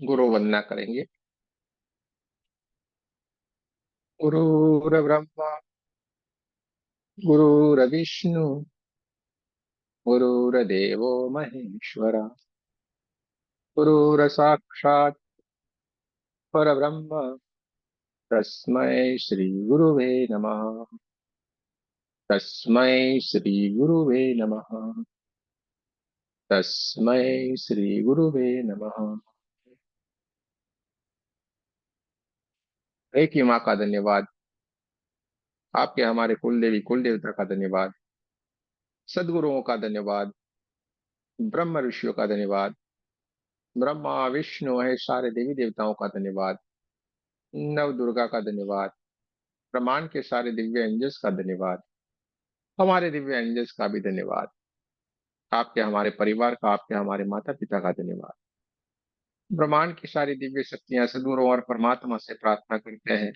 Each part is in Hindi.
गुरु वंदना करेंगे। गुरुर्ब्रह्मा गुरुर्विष्णु गुरुर्देवो महेश्वरा गुरुर्साक्षात् परब्रह्म तस्मै श्री गुरुवे नमः। तस्मै श्री गुरुवे नमः। तस्मै श्री गुरुवे नमः। एक ही माँ का धन्यवाद। आपके हमारे कुल देवी कुल देवता का धन्यवाद। सदगुरुओं का धन्यवाद। ब्रह्म ऋषियों का धन्यवाद। ब्रह्मा विष्णु महेश सारे देवी देवताओं का धन्यवाद। नव दुर्गा का धन्यवाद। ब्रह्मांड के सारे दिव्य एंजल्स का धन्यवाद। हमारे दिव्य एंजल्स का भी धन्यवाद। आपके हमारे परिवार का, आपके हमारे माता पिता का धन्यवाद। ब्रह्मांड की सारी दिव्य शक्तियां सदगुरु और परमात्मा से प्रार्थना करते हैं,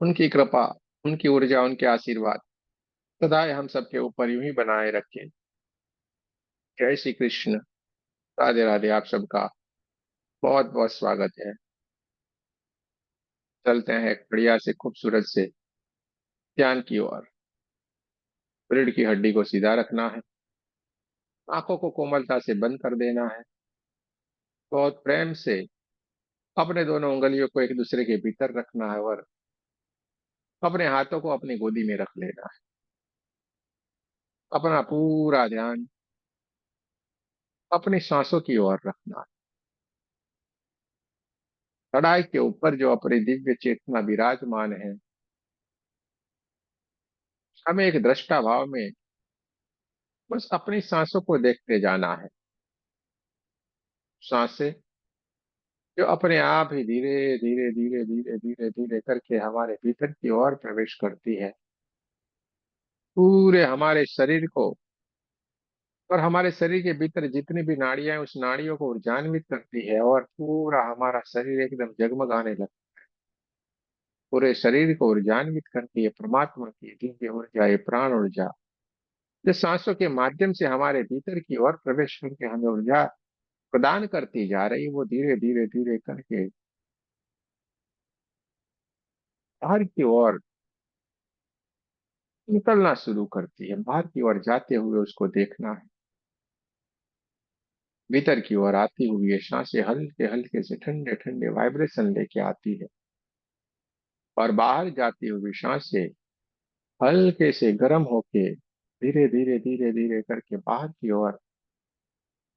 उनकी कृपा, उनकी ऊर्जा, उनके आशीर्वाद सदा हम सबके ऊपर यूं ही बनाए रखें। जय श्री कृष्ण। राधे राधे। आप सबका बहुत बहुत स्वागत है। चलते हैं एक बढ़िया से खूबसूरत से ध्यान की ओर। रीढ़ की हड्डी को सीधा रखना है। आंखों को कोमलता से बंद कर देना है। बहुत प्रेम से अपने दोनों उंगलियों को एक दूसरे के भीतर रखना है और अपने हाथों को अपनी गोदी में रख लेना है। अपना पूरा ध्यान अपनी सांसों की ओर रखना है। कड़ाई के ऊपर जो अपनी दिव्य चेतना विराजमान है, हमें एक दृष्टा भाव में बस अपनी सांसों को देखते जाना है। सांसें जो अपने आप ही धीरे धीरे धीरे धीरे धीरे धीरे करके हमारे भीतर की ओर प्रवेश करती है, पूरे हमारे शरीर को और हमारे शरीर के भीतर जितनी भी नाड़ियां हैं उस नाड़ियों को ऊर्जान्वित करती है और पूरा हमारा शरीर एकदम जगमगाने लगता है। पूरे शरीर को ऊर्जान्वित करती है परमात्मा की दिव्य ऊर्जा, ये प्राण ऊर्जा जो सांसों के माध्यम से हमारे भीतर की ओर प्रवेश करके हमें ऊर्जा प्रदान करती जा रही है। वो धीरे धीरे धीरे करके बाहर की ओर निकलना शुरू करती है। बाहर की ओर जाते हुए उसको देखना है। भीतर की ओर आती हुई ये सांसें हल्के हल्के से ठंडे ठंडे वाइब्रेशन लेके आती है और बाहर जाती हुई सांसें हल्के से गर्म होके धीरे धीरे धीरे धीरे करके बाहर की ओर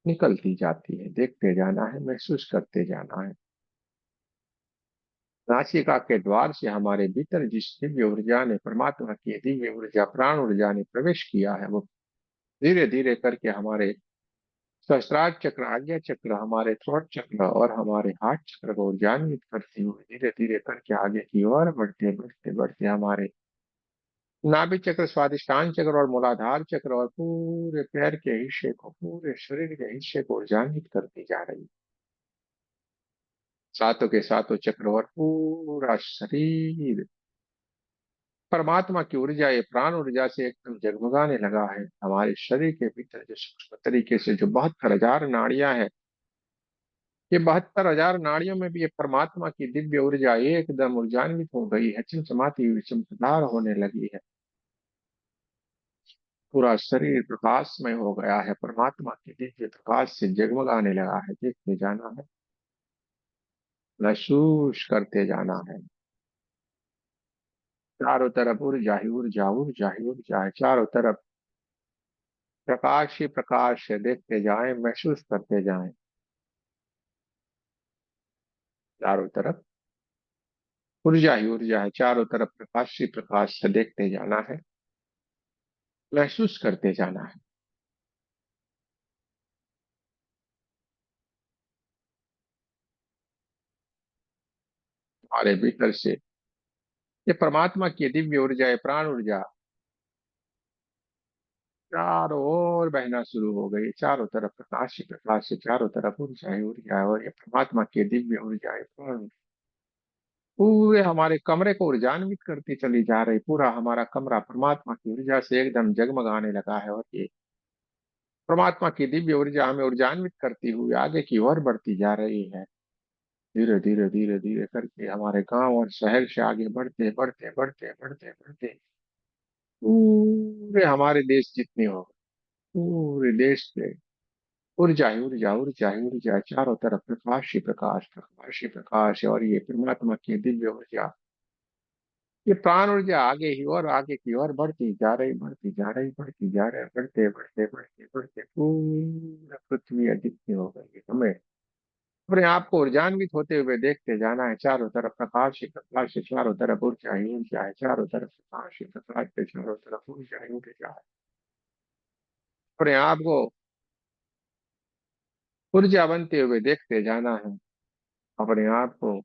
निकलती जाती है। देखते जाना है, महसूस करते जाना है। नासिका के द्वार से हमारे भीतर जिस दिव्य ऊर्जा ने, परमात्मा की दिव्य ऊर्जा प्राण ऊर्जा ने प्रवेश किया है, वो धीरे धीरे करके हमारे सहस्त्रार चक्र, आज्ञा चक्र, हमारे थ्रोट चक्र और हमारे हार्ट चक्र को ऊर्जान्वित करती हुई धीरे धीरे करके आगे की ओर बढ़ते बढ़ते बढ़ते हमारे नाभि चक्र, स्वादिष्टान चक्र और मूलाधार चक्र और पूरे पैर के हिस्से को, पूरे शरीर के हिस्से को ऊर्जान्वित करती जा रही है। सातों के सातों चक्र और पूरा शरीर परमात्मा की ऊर्जा, ये प्राण ऊर्जा से एकदम जगमगाने लगा है। हमारे शरीर के भीतर जो सूक्ष्म तरीके से जो 72,000 नाड़ियां हैं, ये 72,000 नाड़ियों में भी ये परमात्मा की दिव्य ऊर्जा एकदम ऊर्जान्वित हो गई है, चमचमाती हुई, चमकदार होने लगी है। पूरा शरीर प्रकाशमय हो गया है, परमात्मा के दिव्य प्रकाश से जगमगाने लगा है। देखते जाना है, महसूस करते जाना है। चारों तरफ ऊर्जा ही ऊर्जा, ऊर्जा ही ऊर्जा है। चारों तरफ प्रकाश ही प्रकाश है। देखते जाएं, महसूस करते जाएं। चारों तरफ ऊर्जा ही ऊर्जा है। चारों तरफ प्रकाश ही प्रकाश है। देखते जाना है, महसूस करते जाना है। हमारे भीतर से ये परमात्मा की दिव्य ऊर्जा है, प्राण ऊर्जा चारों ओर बहना शुरू हो गई। चारों तरफ प्रकाश ही प्रकाश है। चारों तरफ ऊर्जा ही ऊर्जा है और ये परमात्मा की दिव्य ऊर्जा है, प्राण पूरे हमारे कमरे को ऊर्जान्वित करती चली जा रही। पूरा हमारा कमरा परमात्मा की ऊर्जा से एकदम जगमगाने लगा है और ये परमात्मा की दिव्य ऊर्जा हमें ऊर्जान्वित करती हुई आगे की ओर बढ़ती जा रही है। धीरे धीरे धीरे धीरे करके हमारे गांव और शहर से आगे बढ़ते बढ़ते बढ़ते बढ़ते बढ़ते पूरे हमारे देश जितने हो, पूरे देश से ऊर्जा ही ऊर्जा, ऊर्जा ही ऊर्जा, चारों तरफ प्रकाश ही प्रकाश, प्रकाश ही प्रकाश है। और ये परमात्मा की दिव्य ऊर्जा, ये प्राण ऊर्जा आगे ही और आगे की ओर बढ़ती जा रही, बढ़ती जा रही, बढ़ती जा रही, बढ़ते बढ़ते बढ़ते बढ़ते पूरा पृथ्वी अदित्य हो गई है। हमें अपने आप को ऊर्जान्वित होते हुए देखते जाना है। चारों तरफ प्रकाश ही प्रकाश है, चारों तरफ ऊर्जा ही ऊर्जा है, चारों तरफ प्रकाश ही प्रकाश है, चारों तरफ ऊर्जा ही ऊर्जा है। अपने आप को ऊर्जा बनते हुए देखते जाना है। अपने आप को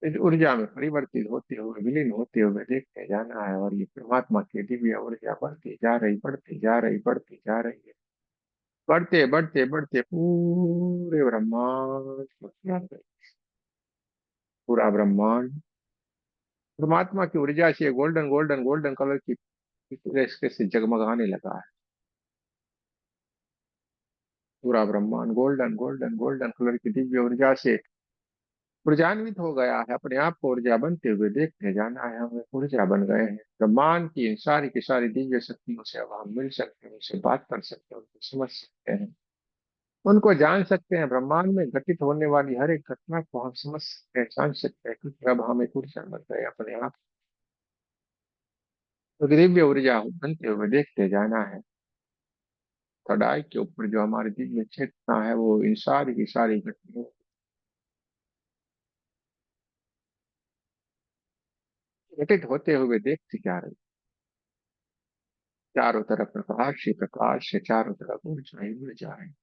इस ऊर्जा में परिवर्तित होते हुए, विलीन होते हुए देखते जाना है। और ये परमात्मा की दिव्य ऊर्जा बढ़ती जा रही, बढ़ती जा रही, बढ़ती जा रही है। बढ़ते बढ़ते बढ़ते पूरे ब्रह्मांड को क्या करें? पूरा ब्रह्मांड परमात्मा की ऊर्जा से गोल्डन गोल्डन गोल्डन कलर की इसके से जगमगाने लगा है। पूरा ब्रह्मांड गोल्डन गोल्डन गोल्डन कलर की दिव्य ऊर्जा से ऊर्जान्वित हो गया है। अपने आप को ऊर्जा बनते हुए देखते जाना है। हमें ऊर्जा बन गए हैं। ब्रह्मांड की इन सारी की सारी दिव्य शक्तियों से अब हम मिल सकते हैं, उनसे बात कर सकते हैं, उनको समझ सकते हैं, उनको जान सकते हैं। ब्रह्मांड में घटित होने वाली हर एक घटना को हम समझ सकते हैं, जान सकते हैं, क्योंकि अब हम एक ऊर्जा बन गए अपने आप। तो दिव्य ऊर्जा बनते हुए देखते जाना है। थर्ड के ऊपर जो हमारी दिव्य चेतना है, वो इन सारी की सारी घटनाओं घटित होते हुए देखती जा रही। चारों तरफ प्रकाश ही प्रकाश है, चारों तरफ ऊर्जा ही ऊर्जा है।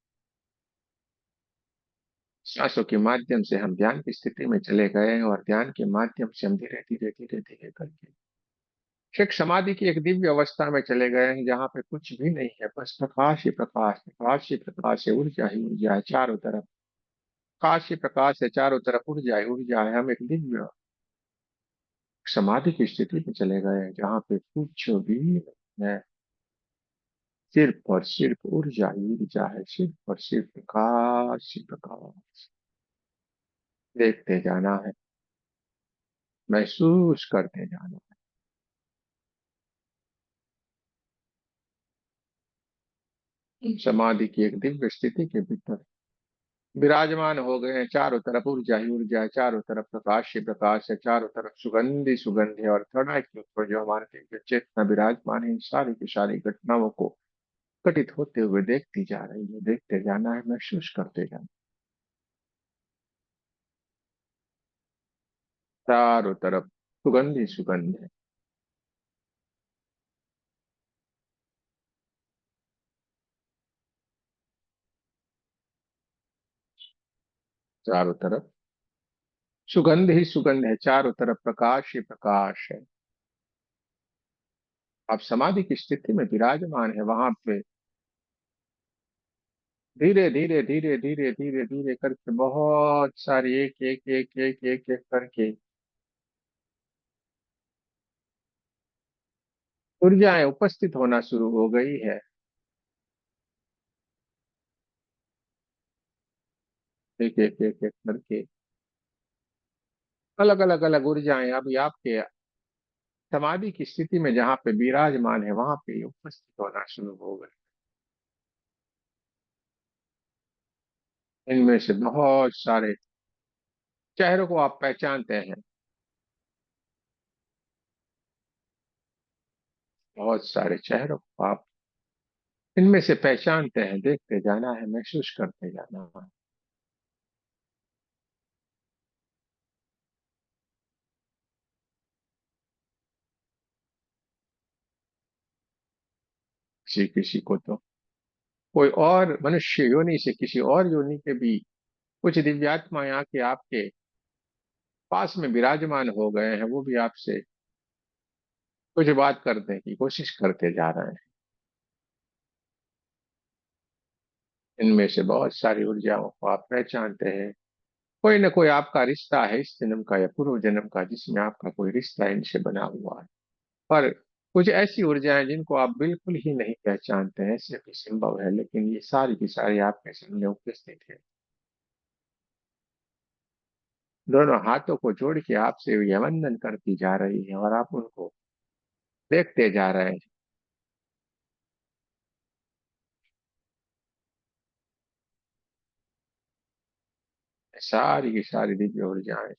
श्वासों के माध्यम से हम ध्यान की स्थिति में चले गए हैं, और ध्यान के माध्यम से हम धीरे धीरे धीरे धीरे करके एक समाधि की एक दिव्य अवस्था में चले गए हैं, जहाँ पे कुछ भी नहीं है, बस प्रकाश ही प्रकाश, प्रकाश ही प्रकाश है, ऊर्जा ही ऊर्जा है चारों तरफ। प्रकाश ही प्रकाश है चारों तरफ, ऊर्जा ही ऊर्जा है। हम एक दिव्य समाधि की स्थिति में चले गए हैं, जहाँ पे कुछ भी नहीं है, सिर्फ और सिर्फ ऊर्जा ही ऊर्जा है, सिर्फ और सिर्फ प्रकाश ही प्रकाश। देखते जाना है, महसूस करते जाना है। समाधि की एक दिव्य स्थिति के भीतर विराजमान हो गए हैं। चारों तरफ ऊर्जा ही ऊर्जा है, चारों तरफ प्रकाश ही प्रकाश है, चारों तरफ सुगंधी सुगंध है। और थर्ड के ऊपर जो हमारे दिव्य चेतना विराजमान है, इन सारी की सारी घटनाओं को घटित होते हुए देखती जा रही है। देखते जाना है, महसूस करते जाना। चारों तरफ सुगंधी सुगंध है। चारों तरफ सुगंध ही सुगंध है, चारों तरफ प्रकाश ही प्रकाश है। आप समाधि की स्थिति में विराजमान है, वहां पे धीरे धीरे धीरे धीरे धीरे धीरे करके बहुत सारी एक एक एक एक एक एक करके ऊर्जाएं उपस्थित होना शुरू हो गई है। एक एक एक एक करके अलग अलग अलग ऊर्जाएं अभी आपके समाधि की स्थिति में जहाँ पे विराजमान है, वहां पे उपस्थित होना शुरू हो गए। इनमें से बहुत सारे चेहरों को आप पहचानते हैं, बहुत सारे चेहरों को आप इनमें से पहचानते हैं। देखते जाना है, महसूस करते जाना है। किसी किसी को तो कोई और मनुष्य योनि से किसी और योनि के भी कुछ दिव्यात्माएं आके आपके पास में विराजमान हो गए हैं, वो भी आपसे कुछ बात करने की कोशिश करते जा रहे हैं। इनमें से बहुत सारी ऊर्जाओं को आप पहचानते हैं। कोई ना कोई आपका रिश्ता है, इस जन्म का या पूर्व जन्म का, जिसमें आपका कोई रिश्ता इनसे बना हुआ है। पर कुछ ऐसी ऊर्जाएं जिनको आप बिल्कुल ही नहीं पहचानते हैं, ऐसे भी संभव है, लेकिन ये सारी की सारी आपके सामने उपस्थित है। दोनों हाथों को जोड़ के आपसे ये वंदन करती जा रही है और आप उनको देखते जा रहे हैं। सारी की सारी दिव्य ऊर्जाएं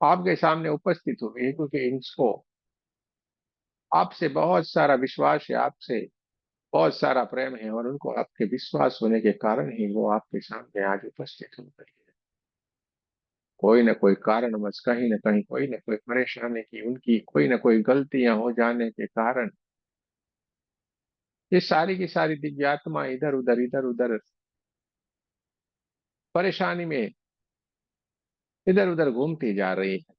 आपके सामने उपस्थित हुई है, क्योंकि इनको आपसे बहुत सारा विश्वास है, आपसे बहुत सारा प्रेम है, और उनको आपके विश्वास होने के कारण ही वो आपके सामने आज उपस्थित हो गई है। कोई ना कोई कारणवश, कहीं ना कहीं कोई ना कोई परेशानी की, उनकी कोई ना कोई गलतियां हो जाने के कारण ये सारी की सारी दिव्यात्मा इधर उधर परेशानी में इधर उधर घूमती जा रही है।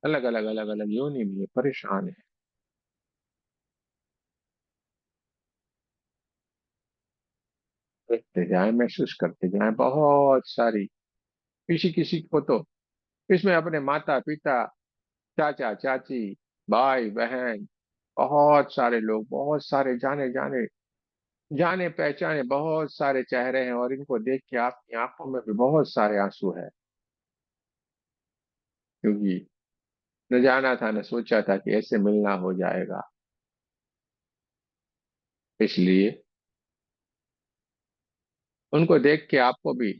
अलग अलग योनि में ये परेशान है। देखते जाए, महसूस करते जाए, बहुत सारी, किसी किसी को तो इसमें अपने माता पिता, चाचा चाची, भाई बहन, बहुत सारे लोग, बहुत सारे जाने जाने जाने पहचाने बहुत सारे चेहरे हैं, और इनको देख के आपकी आंखों में भी बहुत सारे आंसू है। क्योंकि न जाना था, न सोचा था कि ऐसे मिलना हो जाएगा। इसलिए उनको देख के आपको भी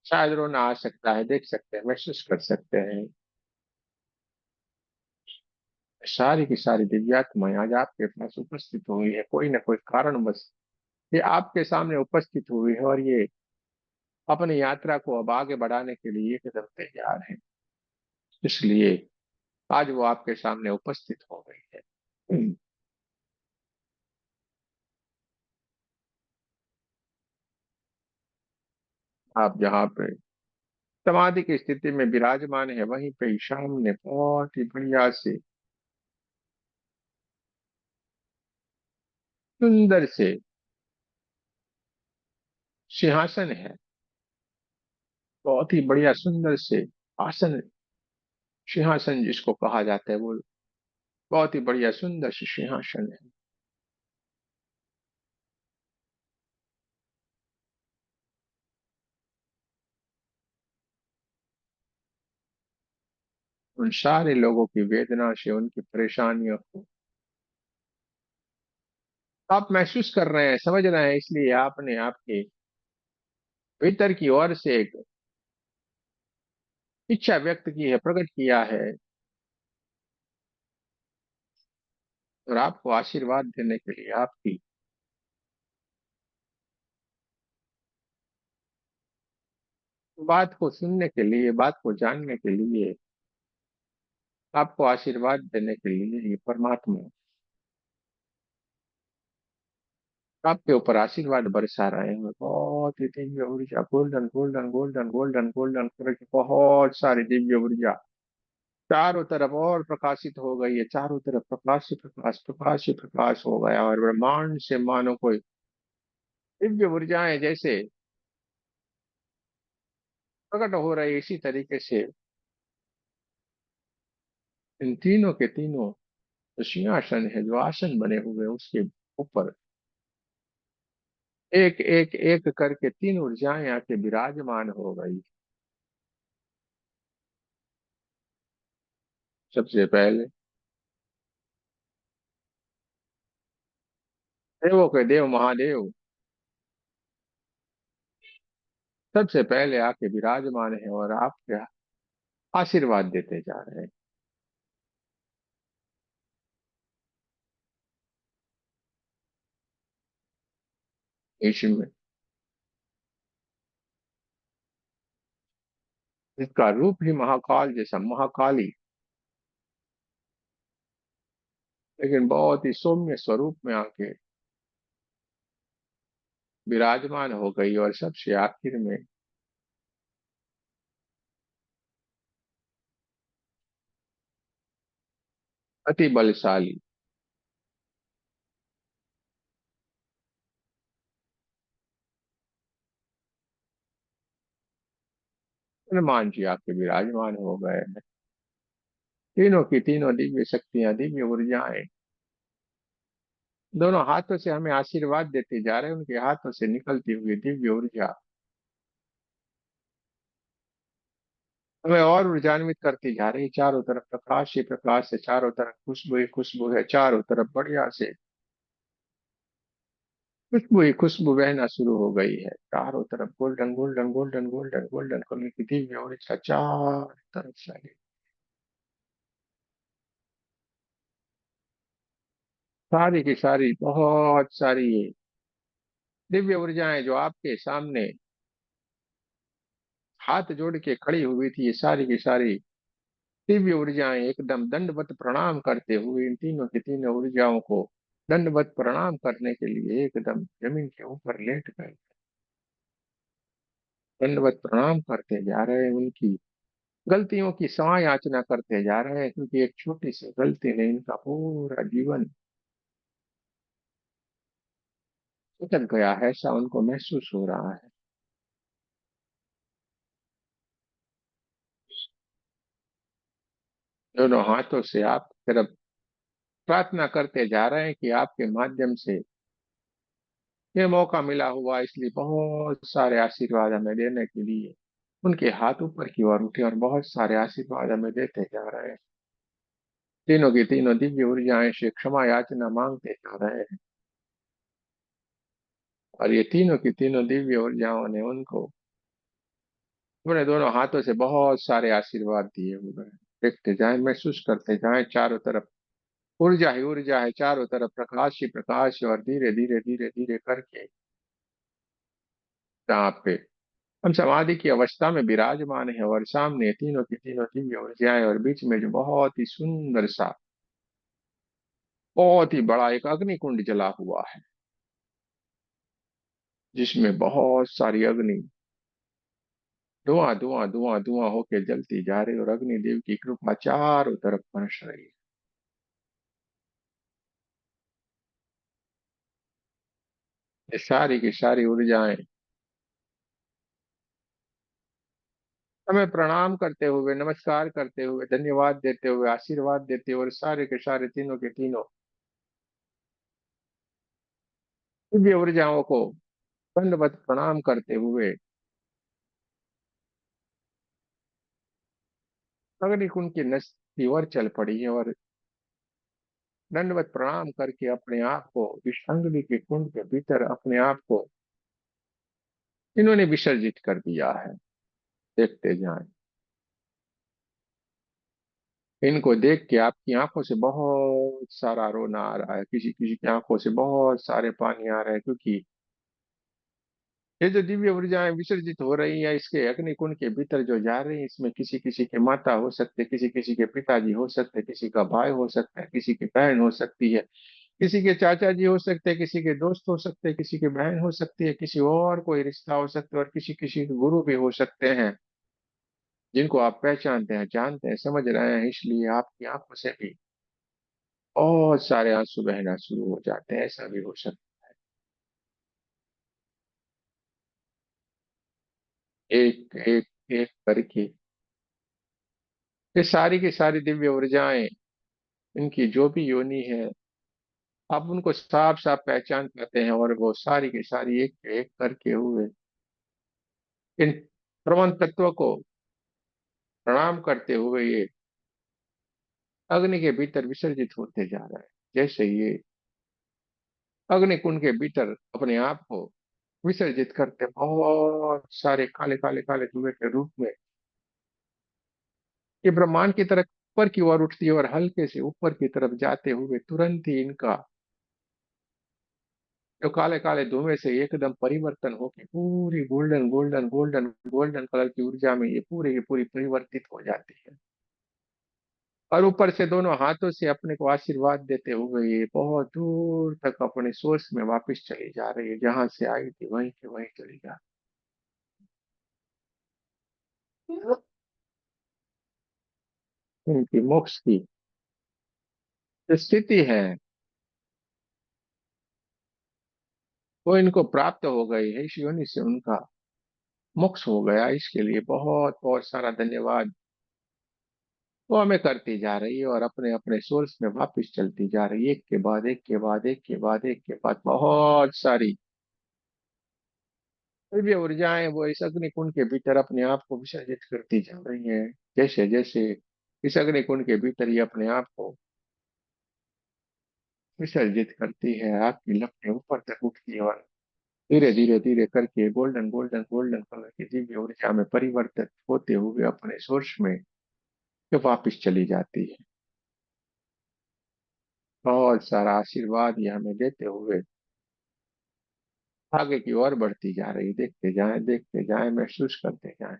शायद रोना आ सकता है, देख सकते हैं, महसूस कर सकते हैं। सारी की सारी दिव्यात्माएं आज आपके पास उपस्थित हुई है, कोई ना कोई कारण बस ये आपके सामने उपस्थित हुई है, और ये अपनी यात्रा को अब आगे बढ़ाने के लिए कदम तैयार है। इसलिए आज वो आपके सामने उपस्थित हो गई है। आप जहाँ पे समाधि की स्थिति में विराजमान है, वहीं पे ही सामने बहुत ही बढ़िया से सुंदर से सिंहासन है। बहुत ही बढ़िया सुंदर से आसन, सिंहासन जिसको कहा जाता है, वो बहुत ही बढ़िया सुंदर से सिंहासन है। उन सारे लोगों की वेदना से, उनकी परेशानियों को आप महसूस कर रहे हैं, समझ रहे हैं। इसलिए आपने आपके भीतर की ओर से एक इच्छा व्यक्त की है, प्रकट किया है, और आपको आशीर्वाद देने के लिए, आपकी बात को सुनने के लिए, बात को जानने के लिए, आपको आशीर्वाद देने के लिए ये परमात्मा आपके ऊपर आशीर्वाद बरसा रहे हैं। बहुत ही दिव्य ऊर्जा, golden golden golden golden golden करके बहुत सारी दिव्य ऊर्जा चारों तरफ और प्रकाशित हो गई है। चारों तरफ प्रकाश ही प्रकाश, प्रकाश ही प्रकाश हो गया, और ब्रह्मांड से मानो कोई दिव्य ऊर्जाएं जैसे प्रकट हो रही, इसी तरीके से इन तीनों के तीनों जो सिंहासन है, जो आसन बने हुए हैं, उसके ऊपर एक एक एक करके तीन ऊर्जाएं आके विराजमान हो गई। सबसे पहले देवों के देव महादेव सबसे पहले आके विराजमान है, और आपके आशीर्वाद देते जा रहे हैं। इसमें इसका रूप ही महाकाल जैसा, महाकाली, लेकिन बहुत ही सौम्य स्वरूप में आके विराजमान हो गई, और सबसे आखिर में अति बलशाली हनुमान जी आके विराजमान हो गए हैं। तीनों की तीनों दिव्य शक्तियां, दिव्य ऊर्जाएं दोनों हाथों से हमें आशीर्वाद देते जा रहे हैं, उनके हाथों से निकलती हुई दिव्य ऊर्जा हमें और ऊर्जान्वित करती जा रही है। चारों तरफ प्रकाश ही प्रकाश है, चारों तरफ खुशबू ही खुशबू है, चारों तरफ बढ़िया से खुशबू ही खुशबू बहना शुरू हो गई है। चारों तरफ golden golden golden golden golden colour की दिव्य ऊर्जा चारों तरफ फैली। सारी की सारी बहुत सारी ये दिव्य ऊर्जाएं जो आपके सामने हाथ जोड़ के खड़ी हुई थी, ये सारी की सारी दिव्य ऊर्जाएं एकदम दंडवत प्रणाम करते हुए इन तीनों की तीनों ऊर्जाओं को दंडवत प्रणाम करने के लिए एकदम जमीन के ऊपर लेट गए। दंडवत प्रणाम करते जा रहे हैं, उनकी गलतियों की क्षमा याचना करते जा रहे हैं, क्योंकि एक छोटी सी गलती ने इनका पूरा जीवन उतर गया है, ऐसा उनको महसूस हो रहा है। दोनों हाथों से आप तरफ प्रार्थना करते जा रहे हैं कि आपके माध्यम से ये मौका मिला हुआ, इसलिए बहुत सारे आशीर्वाद हमें देने के लिए उनके हाथ ऊपर की ओर उठे और बहुत सारे आशीर्वाद हमें देते जा रहे हैं। तीनों की तीनों दिव्य ऊर्जाएं से क्षमा याचना मांगते जा रहे हैं, और ये तीनों की तीनों दिव्य ऊर्जाओं ने उनको अपने दोनों हाथों से बहुत सारे आशीर्वाद दिए हुए हैं। देखते जाएं, महसूस करते जाएं, चारों तरफ ऊर्जा ही ऊर्जा है, चारों तरफ प्रकाश ही प्रकाश है, और धीरे धीरे धीरे धीरे करके जहाँ पे हम समाधि की अवस्था में विराजमान है और सामने तीनों की तीनों दिव्य ऊर्जाएं, और बीच में जो बहुत ही सुंदर सा बहुत ही बड़ा एक अग्नि कुंड जला हुआ है, जिसमें बहुत सारी अग्नि धुआं धुआं धुआं धुआं होके जलती जा रही है, और अग्निदेव की कृपा चारों तरफ बरस रही है। ये सारी की सारी ऊर्जाएं हमें प्रणाम करते हुए, नमस्कार करते हुए, धन्यवाद देते हुए, आशीर्वाद देते हुए, और सारे के सारे तीनों के तीनों दिव्य ऊर्जाओं को दंडवत प्रणाम करते हुए अग्निकुंड के नस की ओर चल पड़ी है, और दंडवत प्रणाम करके अपने आप को इस अग्नि के कुंड के भीतर अपने आप को इन्होंने विसर्जित कर दिया है। देखते जाएं, इनको देख के आपकी आंखों से बहुत सारा रोना आ रहा है, किसी किसी की आंखों से बहुत सारे पानी आ रहे हैं, क्योंकि ये जो दिव्य ऊर्जाएं विसर्जित हो रही है इसके अग्निकुंड के भीतर जो जा रही है, इसमें किसी किसी के माता हो सकते, किसी किसी के पिताजी हो सकते, किसी का भाई हो सकता है, किसी की बहन हो सकती है, किसी के चाचा जी हो सकते हैं, किसी के दोस्त हो सकते हैं, किसी की बहन हो सकती है, किसी और कोई रिश्ता हो सकता है, और किसी किसी के गुरु भी हो सकते हैं, जिनको आप पहचानते हैं, जानते हैं, समझ रहे हैं, इसलिए आपकी आंखों से भी बहुत सारे आंसू बहना शुरू हो जाते हैं, ऐसा भी हो सकता है। एक एक एक करके ये सारी की सारी दिव्य ऊर्जाएं, इनकी जो भी योनि है, आप उनको साफ साफ पहचान पाते हैं, और वो सारी की सारी एक एक करके हुए इन प्रबंध तत्वों को प्रणाम करते हुए ये अग्नि के भीतर विसर्जित होते जा रहा है। जैसे ये अग्नि कुंड के भीतर अपने आप को विसर्जित करते, बहुत सारे काले काले काले धुएं के रूप में ये ब्रह्मांड की तरफ ऊपर की ओर उठती है, और हल्के से ऊपर की तरफ जाते हुए तुरंत ही इनका जो काले काले धुएं से एकदम परिवर्तन होकर पूरी golden golden golden golden colour की ऊर्जा में ये पूरी की पूरी परिवर्तित हो जाती है, और ऊपर से दोनों हाथों से अपने को आशीर्वाद देते हुए ये बहुत दूर तक अपने सोर्स में वापस चली जा रही है, जहां से आई थी वहीं के वहीं चली जा रही है। इनकी मोक्ष की जो स्थिति है वो इनको प्राप्त हो गई है, इस योनि से उनका मोक्ष हो गया। इसके लिए बहुत बहुत सारा धन्यवाद वो हमें करती जा रही है और अपने अपने सोर्स में वापस चलती जा रही है, एक के बाद एक के बाद एक के बाद एक के बाद बहुत सारी दिव्य ऊर्जाएं वो इस अग्नि कुंड के भीतर अपने आप को विसर्जित करती जा रही हैं। जैसे जैसे इस अग्नि कुंड के भीतर ये अपने आप को विसर्जित करती है, आग की लपटें ऊपर तक उठती है और धीरे धीरे धीरे करके गोल्डन गोल्डन गोल्डन कलर की दिव्य ऊर्जा में परिवर्तित होते हुए अपने सोर्स में ये वापिस चली जाती है। बहुत सारा आशीर्वाद ये हमें देते हुए आगे की ओर बढ़ती जा रही। देखते जाएं, महसूस करते जाएं।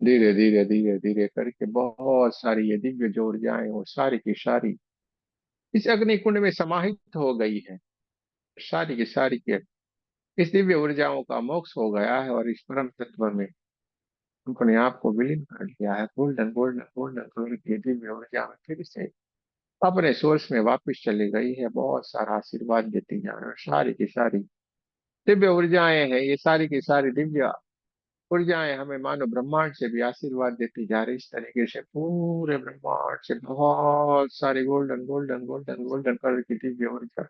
धीरे धीरे धीरे धीरे करके बहुत सारी ये दिव्य जो ऊर्जाएं वो सारी की सारी इस अग्नि कुंड में समाहित हो गई है। सारी की सारी के इस दिव्य ऊर्जाओं का मोक्ष हो गया है और इस परम तत्व में अपने आप को विलीन कर लिया है। गोल्डन गोल्डन गोल्डन कलर की दिव्य ऊर्जा में फिर से अपने सोर्स में वापस चली गई है। बहुत सारा आशीर्वाद देती जा रही है। सारी की सारी दिव्य ऊर्जाएं हैं, ये सारी की सारी दिव्य ऊर्जाएं हमें मानो ब्रह्मांड से भी आशीर्वाद देती जा रही। इस तरीके से पूरे ब्रह्मांड से बहुत सारी golden golden golden golden colour की दिव्य ऊर्जा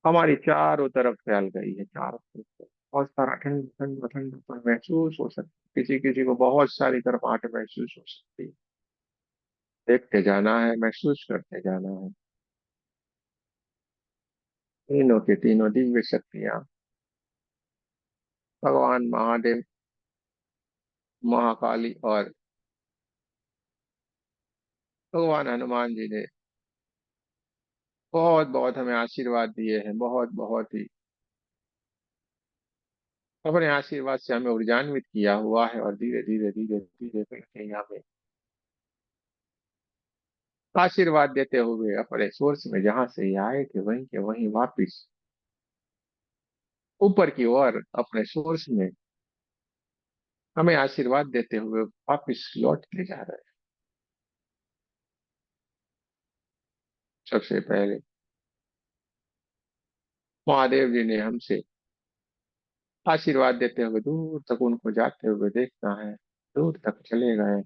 हमारी चारों तरफ फैल गई है। चारों तरफ से बहुत सारा ठंड ठंड ठंड पर महसूस हो सकती है। किसी किसी को बहुत सारी गर्माहट महसूस हो सकती है। देखते जाना है, महसूस करते जाना है। तीनों के तीनों दिव्य शक्तियां भगवान महादेव, महाकाली और भगवान हनुमान जी ने बहुत बहुत हमें आशीर्वाद दिए हैं। बहुत बहुत ही अपने आशीर्वाद से हमें ऊर्जान्वित किया हुआ है और धीरे धीरे धीरे धीरे करके हमें आशीर्वाद देते हुए अपने सोर्स में जहां से ये आए थे वहीं के वहीं वापिस ऊपर की ओर अपने सोर्स में हमें आशीर्वाद देते हुए वापिस लौटते जा रहे हैं। सबसे पहले महादेव जी ने हमसे आशीर्वाद देते हुए दूर तक उनको जाते हुए देखना है। दूर तक चले गए,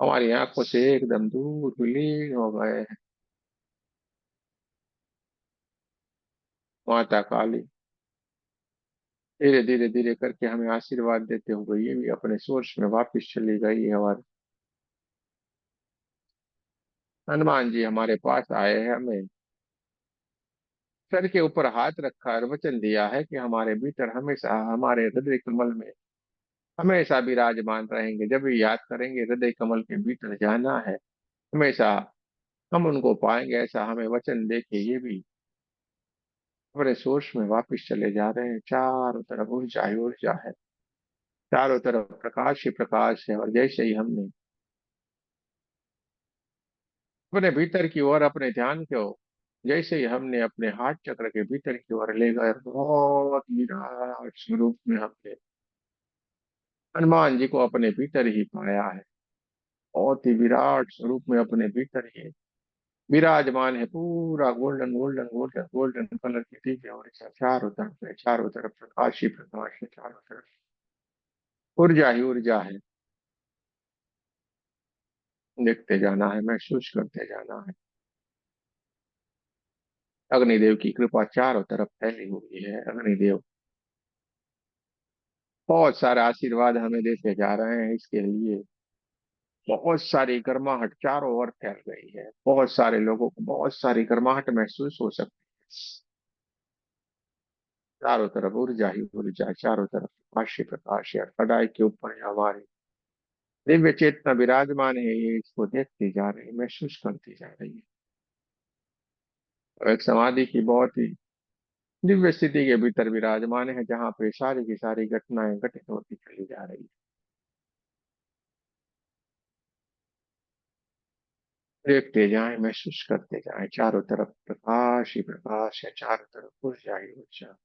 हमारी आंखों से एकदम दूर विलीन हो गए हैं। माता काली धीरे धीरे धीरे करके हमें आशीर्वाद देते हुए ये भी अपने सोर्स में वापस चली गई है और हनुमान जी हमारे पास आए हैं। हमें सर के ऊपर हाथ रखा और वचन दिया है कि हमारे भीतर हमेशा हमारे हृदय कमल में हमेशा विराजमान रहेंगे। जब भी याद करेंगे हृदय कमल के भीतर जाना है, हमेशा हम उनको पाएंगे। ऐसा हमें वचन दे के ये भी अपने सोर्स में वापस चले जा रहे हैं। चारों तरफ ऊर्जा ही ऊर्जा है, चारों तरफ प्रकाश ही प्रकाश है। और जैसे ही हमने अपने भीतर की ओर अपने ध्यान को जैसे ही हमने अपने हाथ चक्र के भीतर की ओर ले गए, बहुत विराट स्वरूप में हमने हनुमान जी को अपने भीतर ही पाया है। बहुत ही विराट स्वरूप में अपने भीतर ही विराजमान है। पूरा golden golden golden golden colour की दिव्य ऊर्जा चारों तरफ है। चारों तरफ प्रकाश ही प्रकाश है। चारों तरफ ऊर्जा ही ऊर्जा है। देखते जाना है, महसूस करते जाना है। अग्निदेव की कृपा चारों तरफ फैली हुई है। अग्निदेव बहुत सारा आशीर्वाद हमें देते जा रहे हैं। इसके लिए बहुत सारी गर्माहट चारों ओर फैल गई है। बहुत सारे लोगों को बहुत सारी गर्माहट महसूस हो सकती है। चारों तरफ ऊर्जा ही ऊर्जा, चारों तरफ प्रकाश ही प्रकाश है। कड़ाई के ऊपर हमारी दिव्य चेतना विराजमान है। ये इसको देखती जा रही है, महसूस करती जा रही है। और एक समाधि की बहुत ही दिव्य स्थिति के भीतर विराजमान है, जहाँ पे सारी की सारी घटनाएं घटित होती चली जा रही है। देखते जाएं, महसूस करते जाएं। चारों तरफ प्रकाश ही प्रकाश है। चारों तरफ ऊर्जा ही ऊर्जा।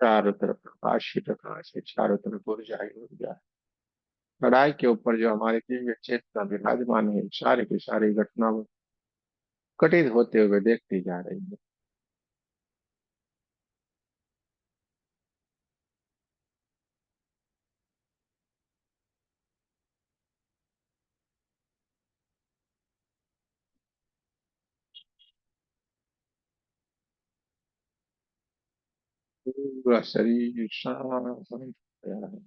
चारों तरफ प्रकाश ही प्रकाश है, चारों तरफ ऊर्जा ही ऊर्जा है। लड़ाई के ऊपर जो हमारे दिव्य चेतना विराजमान है, सारे की सारी घटना घटित होते हुए देखती जा रही है। पूरा शरीर शांत हो गया है।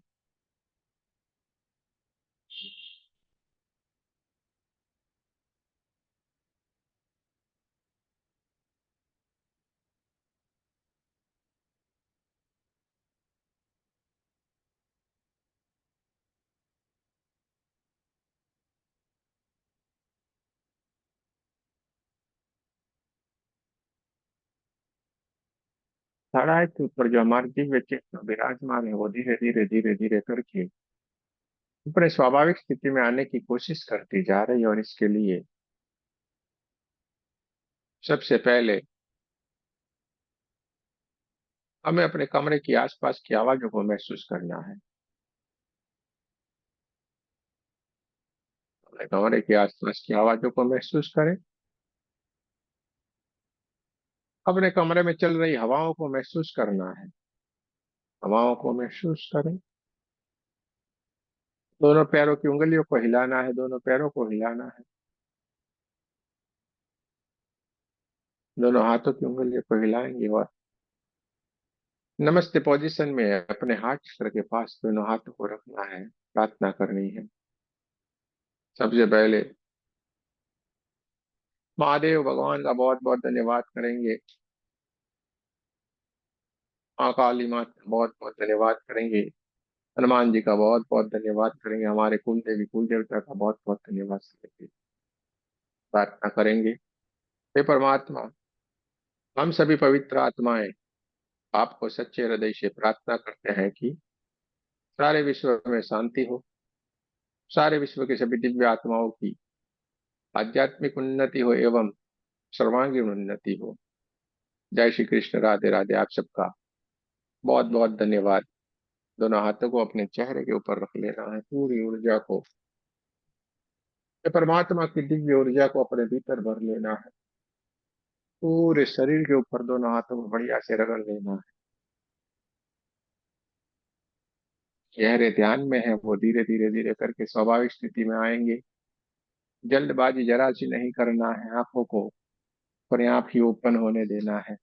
लड़ाई के ऊपर जो हमारी दिव्य चेतना विराजमान है, वो धीरे धीरे धीरे धीरे करके अपने स्वाभाविक स्थिति में आने की कोशिश करती जा रही है। और इसके लिए सबसे पहले हमें अपने कमरे की आसपास की आवाजों को महसूस करना है। अपने कमरे के आसपास की आवाजों को महसूस करें। अपने कमरे में चल रही हवाओं को महसूस करना है। हवाओं को महसूस करें। दोनों पैरों की उंगलियों को हिलाना है, दोनों पैरों को हिलाना है। दोनों हाथों की उंगलियों को हिलाएंगे और नमस्ते पोजीशन में अपने हाथ चक्र के पास दोनों हाथों को रखना है, प्रार्थना करनी है। सबसे पहले महादेव भगवान का बहुत बहुत धन्यवाद करेंगे। माँ काली माँ का बहुत बहुत धन्यवाद करेंगे। हनुमान जी का बहुत बहुत धन्यवाद करेंगे। हमारे कुल देवी कुल देवता का बहुत बहुत धन्यवाद करेंगे, प्रार्थना करेंगे। हे परमात्मा, हम सभी पवित्र आत्माएं आपको सच्चे हृदय से प्रार्थना करते हैं कि सारे विश्व में शांति हो, सारे विश्व के सभी दिव्य आत्माओं की आध्यात्मिक उन्नति हो एवं सर्वांगीण उन्नति हो। जय श्री कृष्ण, राधे राधे। आप सबका बहुत बहुत धन्यवाद। दोनों हाथों को अपने चेहरे के ऊपर रख लेना है, पूरी ऊर्जा को, ये परमात्मा की दिव्य ऊर्जा को अपने भीतर भर लेना है। पूरे शरीर के ऊपर दोनों हाथों को बढ़िया से रगड़ लेना है। गहरे ध्यान में है वो धीरे धीरे धीरे करके स्वाभाविक स्थिति में आएंगे। जल्दबाजी जरा सी नहीं करना है, आंखों को अपने आप ही ओपन होने देना है।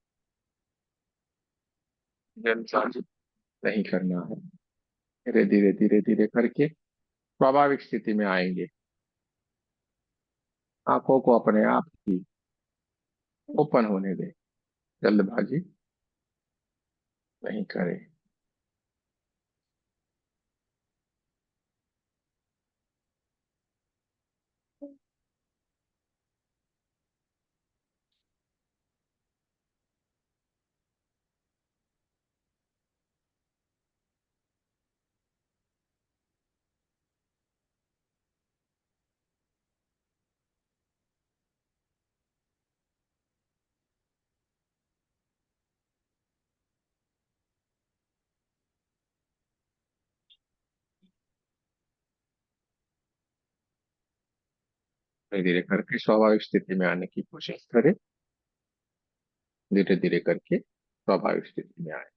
जल्दबाजी नहीं करना है। धीरे धीरे धीरे धीरे करके स्वाभाविक स्थिति में आएंगे। आंखों को अपने आप ही ओपन होने दें। जल्दबाजी नहीं करें। धीरे धीरे करके स्वाभाविक स्थिति में आने की कोशिश करें। धीरे धीरे करके स्वाभाविक स्थिति में आए।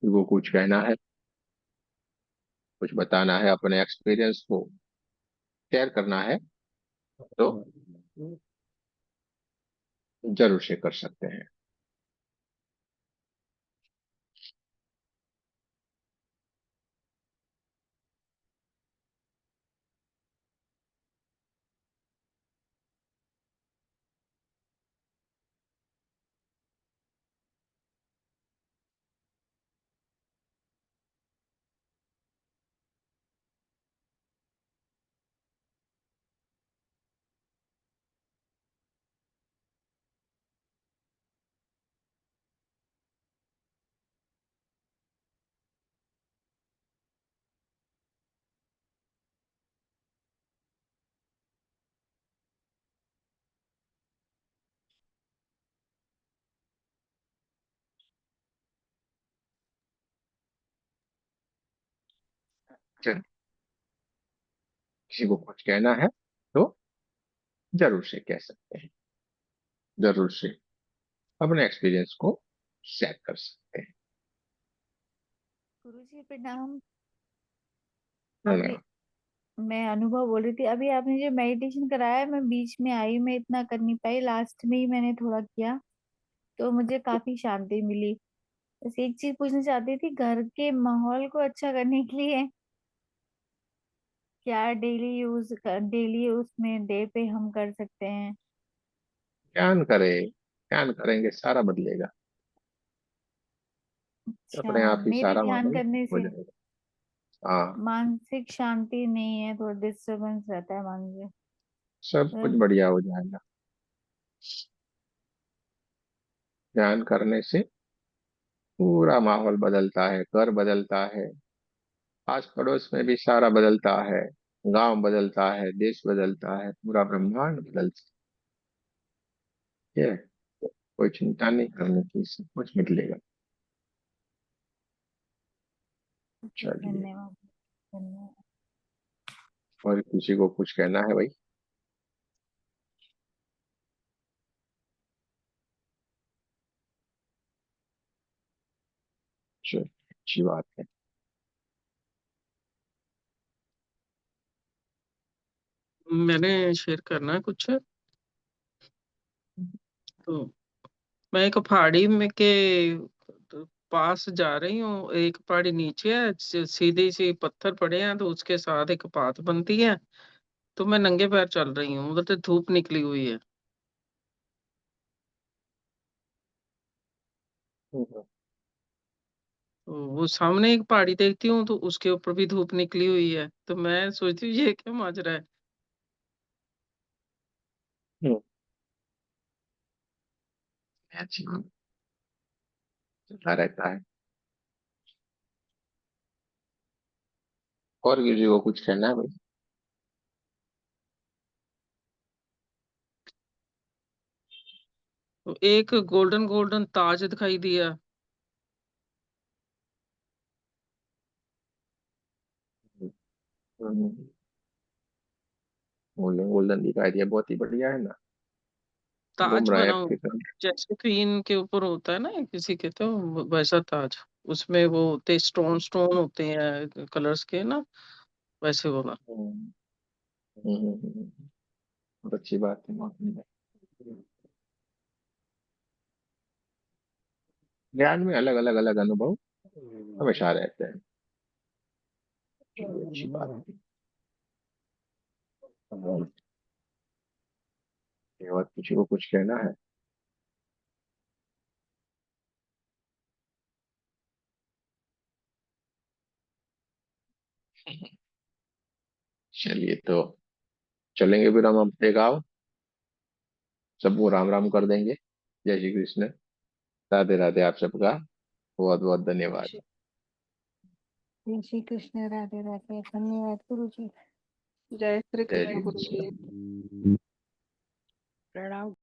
वो कुछ कहना है, कुछ बताना है, अपने एक्सपीरियंस को शेयर करना है, तो जरूर शेयर कर सकते हैं। चल, किसी को कुछ कहना है तो जरूर से कह सकते हैं, जरूर से अपने एक्सपीरियंस को शेयर कर सकते हैं। गुरुजी प्रणाम। अभी प्रणाम। मैं अनुभव बोल रही थी, अभी आपने जो मेडिटेशन कराया, मैं बीच में आई, मैं इतना कर नहीं पाई, लास्ट में ही मैंने थोड़ा किया, तो मुझे काफी शांति मिली। बस एक चीज पूछना चाहती थी, घर के माहौल को अच्छा करने के लिए क्या डेली उसमें डे पे हम कर सकते हैं? ध्यान करे, ध्यान करेंगे सारा बदलेगा, अपने अच्छा, आप ही मेरे सारा ध्यान माहौल करने हो से जाएगा। हाँ, मानसिक शांति नहीं है, थोड़ा डिस्टरबेंस रहता है मन में। सब कुछ बस। बढ़िया हो जाएगा। ध्यान करने से पूरा माहौल बदलता है, घर बदलता है, आस पड़ोस में भी सारा बदलता है, गांव बदलता है, देश बदलता है, पूरा ब्रह्मांड बदलता है। कोई चिंता नहीं करने की, सब कुछ मिलेगा। चलिए, धन्यवाद। धन्यवाद। और किसी को कुछ कहना है भाई? चलो, अच्छी बात है। मैंने शेयर करना है कुछ। तो मैं एक पहाड़ी में के तो पास जा रही हूँ। एक पहाड़ी नीचे है, सीधी सी पत्थर पड़े हैं, तो उसके साथ एक पात बनती है। तो मैं नंगे पैर चल रही हूँ, उधर से धूप निकली हुई है। हम्म, तो वो सामने एक पहाड़ी देखती हूँ, तो उसके ऊपर भी धूप निकली हुई है। तो मैं सोचती हूँ ये क्या माजरा है। हम्म, अच्छी बात, चलता रहता है। और किसी को कुछ कहना है भाई? तो एक गोल्डन गोल्डन ताज दिखाई दिया। हम्म, गोल्डन गोल्डन दिखाई दिया, बहुत ही बढ़िया है ना। ताज घूम रहे हैं बना आपकी हुआ, तरफ। जैसे क्वीन के ऊपर होता है ना किसी के, तो वैसा ताज। उसमें वो होते स्टोन स्टोन होते हैं कलर्स के ना, वैसे वाला। हम्म, बहुत अच्छी बात है, बहुत बढ़िया। ज्ञान में अलग अलग अलग अनुभव हमेशा रहते हैं। चलिए, अच्छी बात है। और किसी को कुछ कहना है? चलिए, तो चलेंगे फिर हम अपने गाँव, सबको राम राम कर देंगे। जय श्री कृष्ण। राधे राधे, आप सबका बहुत बहुत धन्यवाद। जय श्री कृष्ण। राधे राधे। धन्यवाद गुरु जी। जय श्री जय कृष्ण श्री गुरु जी। कृष्ण। प्रणाम।